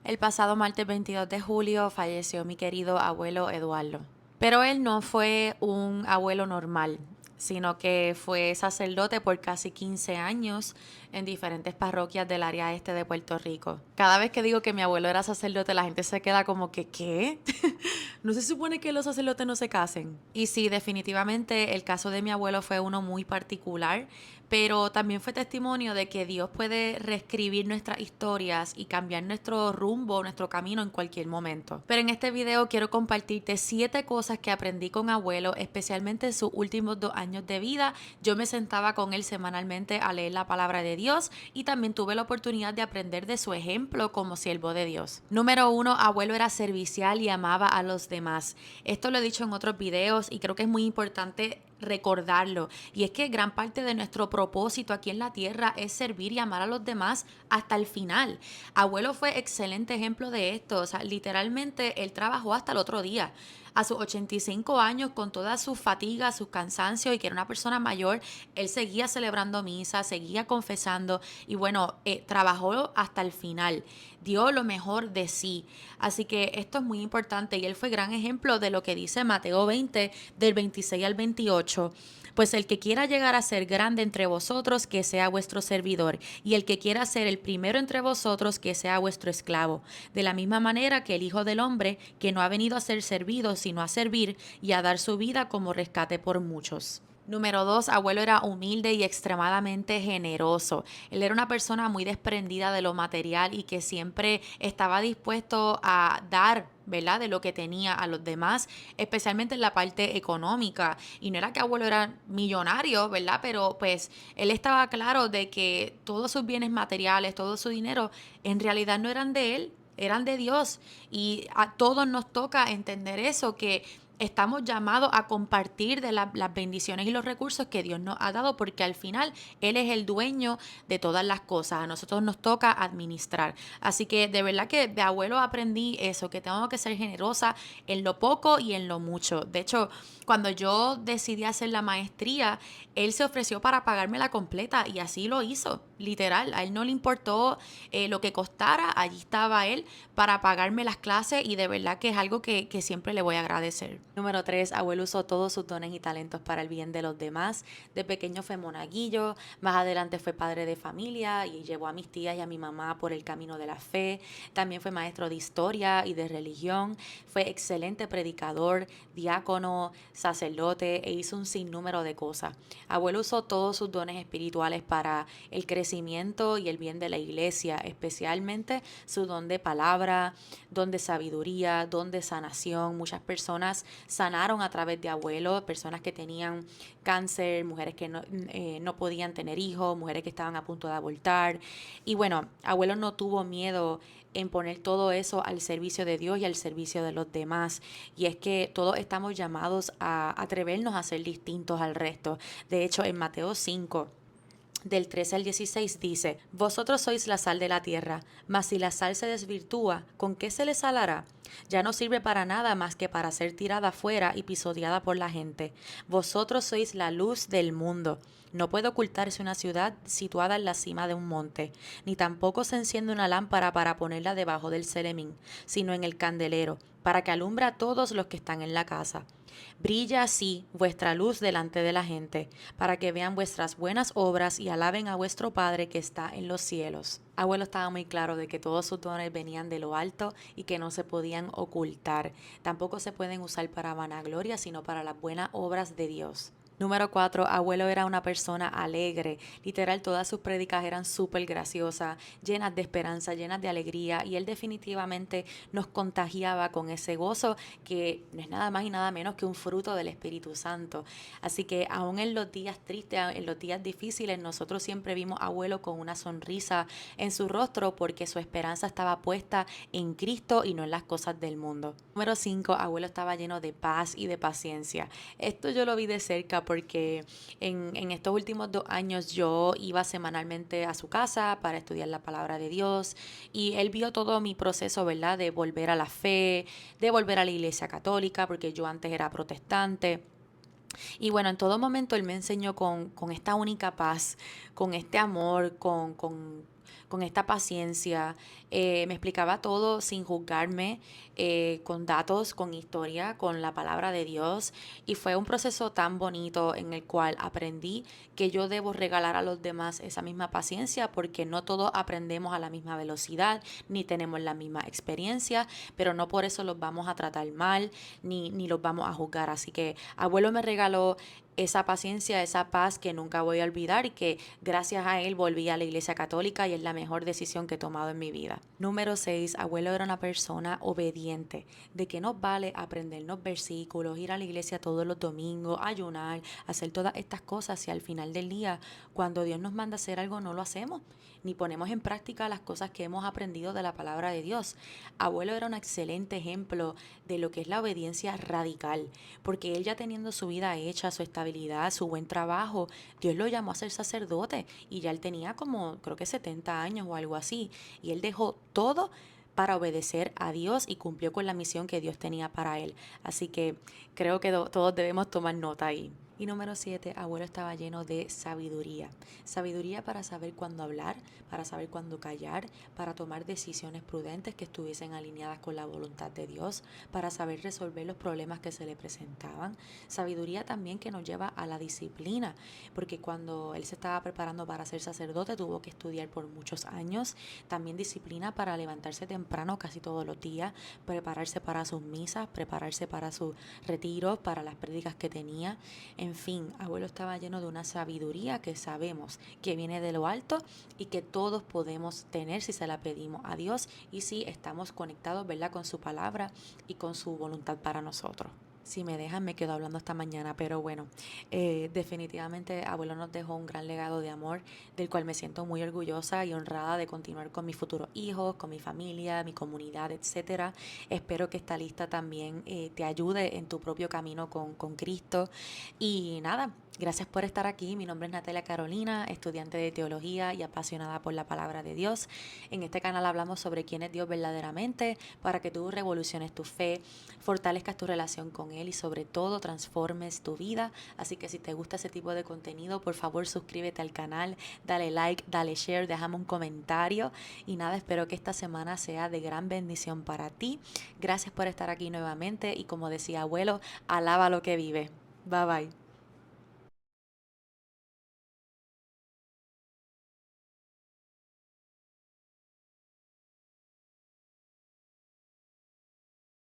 El pasado martes 22 de julio falleció mi querido abuelo Eduardo. Pero él no fue un abuelo normal, sino que fue sacerdote por casi 15 años en diferentes parroquias del área este de Puerto Rico. Cada vez que digo que mi abuelo era sacerdote, la gente se queda como que, ¿qué? ¿No se supone que los sacerdotes no se casen? Y sí, definitivamente el caso de mi abuelo fue uno muy particular, pero también fue testimonio de que Dios puede reescribir nuestras historias y cambiar nuestro rumbo, nuestro camino en cualquier momento. Pero en este video quiero compartirte 7 cosas que aprendí con abuelo, especialmente en sus últimos 2 años de vida. Yo me sentaba con él semanalmente a leer la palabra de Dios y también tuve la oportunidad de aprender de su ejemplo como siervo de Dios. Número 1, abuelo era servicial y amaba a los demás. Esto lo he dicho en otros videos y creo que es muy importante recordarlo, y es que gran parte de nuestro propósito aquí en la tierra es servir y amar a los demás hasta el final. Abuelo fue excelente ejemplo de esto, o sea, literalmente él trabajó hasta el otro día. A sus 85 años, con todas sus fatigas, sus cansancios y que era una persona mayor, él seguía celebrando misa, seguía confesando y bueno, trabajó hasta el final, dio lo mejor de sí. Así que esto es muy importante y él fue gran ejemplo de lo que dice Mateo 20, del 26 al 28. Pues el que quiera llegar a ser grande entre vosotros, que sea vuestro servidor, y el que quiera ser el primero entre vosotros, que sea vuestro esclavo. De la misma manera que el Hijo del Hombre, que no ha venido a ser servido, sino a servir y a dar su vida como rescate por muchos. Número 2, abuelo era humilde y extremadamente generoso. Él era una persona muy desprendida de lo material y que siempre estaba dispuesto a dar, ¿verdad?, de lo que tenía a los demás, especialmente en la parte económica. Y no era que abuelo era millonario, ¿verdad? Pero pues él estaba claro de que todos sus bienes materiales, todo su dinero, en realidad no eran de él, eran de Dios. Y a todos nos toca entender eso, que estamos llamados a compartir de las bendiciones y los recursos que Dios nos ha dado, porque al final Él es el dueño de todas las cosas. A nosotros nos toca administrar. Así que de verdad que de abuelo aprendí eso, que tengo que ser generosa en lo poco y en lo mucho. De hecho, cuando yo decidí hacer la maestría, Él se ofreció para pagármela completa y así lo hizo, literal. A Él no le importó lo que costara, allí estaba Él para pagarme las clases y de verdad que es algo que siempre le voy a agradecer. Número 3, abuelo usó todos sus dones y talentos para el bien de los demás. De pequeño fue monaguillo, más adelante fue padre de familia y llevó a mis tías y a mi mamá por el camino de la fe. También fue maestro de historia y de religión. Fue excelente predicador, diácono, sacerdote e hizo un sinnúmero de cosas. Abuelo usó todos sus dones espirituales para el crecimiento y el bien de la iglesia, especialmente su don de palabra, don de sabiduría, don de sanación. Muchas personas sanaron a través de abuelo, personas que tenían cáncer, mujeres que no podían tener hijos, mujeres que estaban a punto de abortar. Y bueno, abuelo no tuvo miedo en poner todo eso al servicio de Dios y al servicio de los demás. Y es que todos estamos llamados a atrevernos a ser distintos al resto. De hecho, en Mateo 5, del 13 al 16 dice: Vosotros sois la sal de la tierra, mas si la sal se desvirtúa, ¿con qué se le salará? Ya no sirve para nada más que para ser tirada afuera y pisoteada por la gente. Vosotros sois la luz del mundo. No puede ocultarse una ciudad situada en la cima de un monte, ni tampoco se enciende una lámpara para ponerla debajo del celemín, sino en el candelero, para que alumbre a todos los que están en la casa. Brilla así vuestra luz delante de la gente, para que vean vuestras buenas obras y alaben a vuestro Padre que está en los cielos. Abuelo estaba muy claro de que todos sus dones venían de lo alto y que no se podían ocultar. Tampoco se pueden usar para vanagloria, sino para las buenas obras de Dios. Número 4, abuelo era una persona alegre. Literal, todas sus prédicas eran súper graciosas, llenas de esperanza, llenas de alegría, y él definitivamente nos contagiaba con ese gozo que no es nada más y nada menos que un fruto del Espíritu Santo. Así que aún en los días tristes, en los días difíciles, nosotros siempre vimos a abuelo con una sonrisa en su rostro, porque su esperanza estaba puesta en Cristo y no en las cosas del mundo. Número 5, abuelo estaba lleno de paz y de paciencia. Esto yo lo vi de cerca porque en estos últimos 2 años yo iba semanalmente a su casa para estudiar la palabra de Dios, y él vio todo mi proceso, ¿verdad?, de volver a la fe, de volver a la iglesia católica, porque yo antes era protestante. Y bueno, en todo momento él me enseñó con esta única paz, con este amor, con esta paciencia, Me explicaba todo sin juzgarme, con datos, con historia, con la palabra de Dios. Y fue un proceso tan bonito en el cual aprendí que yo debo regalar a los demás esa misma paciencia porque no todos aprendemos a la misma velocidad ni tenemos la misma experiencia, pero no por eso los vamos a tratar mal ni los vamos a juzgar. Así que abuelo me regaló esa paciencia, esa paz que nunca voy a olvidar y que gracias a él volví a la iglesia católica y es la mejor decisión que he tomado en mi vida. Número 6, abuelo era una persona obediente, de que nos vale aprendernos versículos, ir a la iglesia todos los domingos, ayunar, hacer todas estas cosas y al final del día, cuando Dios nos manda a hacer algo, no lo hacemos, ni ponemos en práctica las cosas que hemos aprendido de la palabra de Dios. Abuelo era un excelente ejemplo de lo que es la obediencia radical, porque él ya teniendo su vida hecha, su estabilidad, su buen trabajo, Dios lo llamó a ser sacerdote y ya él tenía como creo que 70 años o algo así y él dejó todo para obedecer a Dios y cumplió con la misión que Dios tenía para él. Así que creo que todos debemos tomar nota ahí. Y número 7, abuelo estaba lleno de sabiduría. Sabiduría para saber cuándo hablar, para saber cuándo callar, para tomar decisiones prudentes que estuviesen alineadas con la voluntad de Dios, para saber resolver los problemas que se le presentaban. Sabiduría también que nos lleva a la disciplina, porque cuando él se estaba preparando para ser sacerdote tuvo que estudiar por muchos años. También disciplina para levantarse temprano casi todos los días, prepararse para sus misas, prepararse para sus retiros, para las prédicas que tenía. En fin, abuelo estaba lleno de una sabiduría que sabemos que viene de lo alto y que todos podemos tener si se la pedimos a Dios y si estamos conectados, ¿verdad?, con su palabra y con su voluntad para nosotros. Si me dejan, me quedo hablando esta mañana, pero bueno, definitivamente abuelo nos dejó un gran legado de amor, del cual me siento muy orgullosa y honrada de continuar con mis futuros hijos, con mi familia, mi comunidad, etcétera. Espero que esta lista también te ayude en tu propio camino con Cristo. Y nada, gracias por estar aquí. Mi nombre es Natalia Carolina, estudiante de teología y apasionada por la palabra de Dios. En este canal hablamos sobre quién es Dios verdaderamente para que tú revoluciones tu fe, fortalezcas tu relación con Él y sobre todo transformes tu vida. Así que si te gusta ese tipo de contenido, por favor suscríbete al canal, dale like, dale share, déjame un comentario. Y nada, espero que esta semana sea de gran bendición para ti. Gracias por estar aquí nuevamente y como decía abuelo, alaba lo que vive. Bye bye.